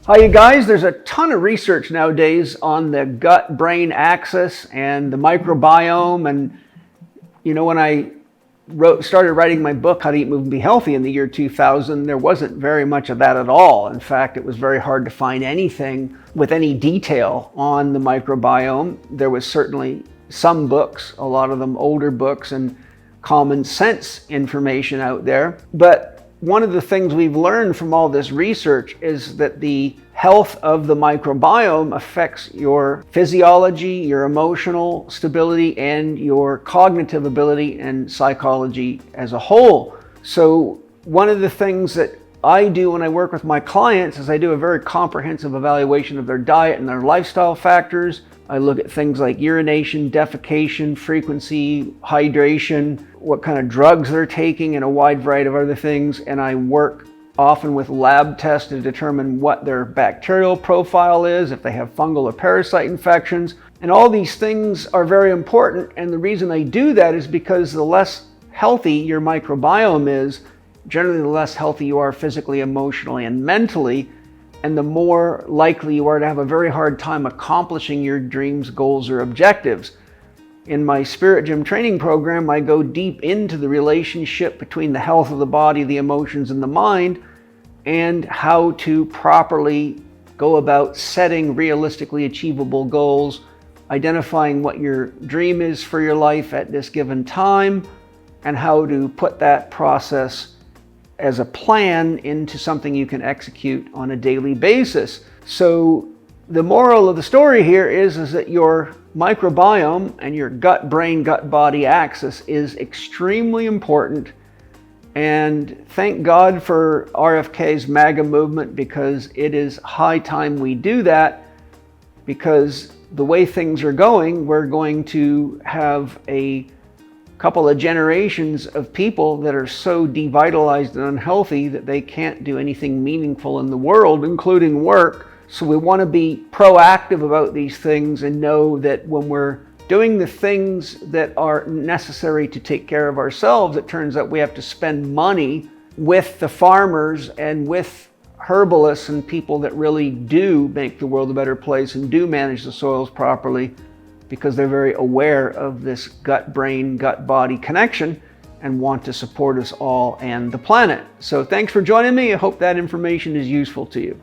Hi, you guys. There's a ton of research nowadays on the gut-brain axis and the microbiome. And, when I started writing my book, How to Eat, Move, and Be Healthy in the year 2000, there wasn't very much of that at all. In fact, it was very hard to find anything with any detail on the microbiome. There was certainly some books, a lot of them older books and common sense information out there. But one of the things we've learned from all this research is that the health of the microbiome affects your physiology, your emotional stability, and your cognitive ability and psychology as a whole. So one of the things that I do when I work with my clients is I do a very comprehensive evaluation of their diet and their lifestyle factors. I look at things like urination, defecation, frequency, hydration, what kind of drugs they're taking, and a wide variety of other things. And I work often with lab tests to determine what their bacterial profile is, if they have fungal or parasite infections. And all these things are very important. And the reason I do that is because the less healthy your microbiome is, generally the less healthy you are physically, emotionally, and mentally, and the more likely you are to have a very hard time accomplishing your dreams, goals, or objectives. In my Spirit Gym training program, I go deep into the relationship between the health of the body, the emotions, and the mind, and how to properly go about setting realistically achievable goals, identifying what your dream is for your life at this given time, and how to put that process as a plan into something you can execute on a daily basis. So the moral of the story here is that your microbiome and your gut-brain, gut-body axis is extremely important. And thank God for RFK's MAGA movement, because it is high time we do that, because the way things are going, we're going to have a couple of generations of people that are so devitalized and unhealthy that they can't do anything meaningful in the world, including work. So we want to be proactive about these things and know that when we're doing the things that are necessary to take care of ourselves, it turns out we have to spend money with the farmers and with herbalists and people that really do make the world a better place and do manage the soils properly, because they're very aware of this gut-brain, gut-body connection and want to support us all and the planet. So thanks for joining me. I hope that information is useful to you.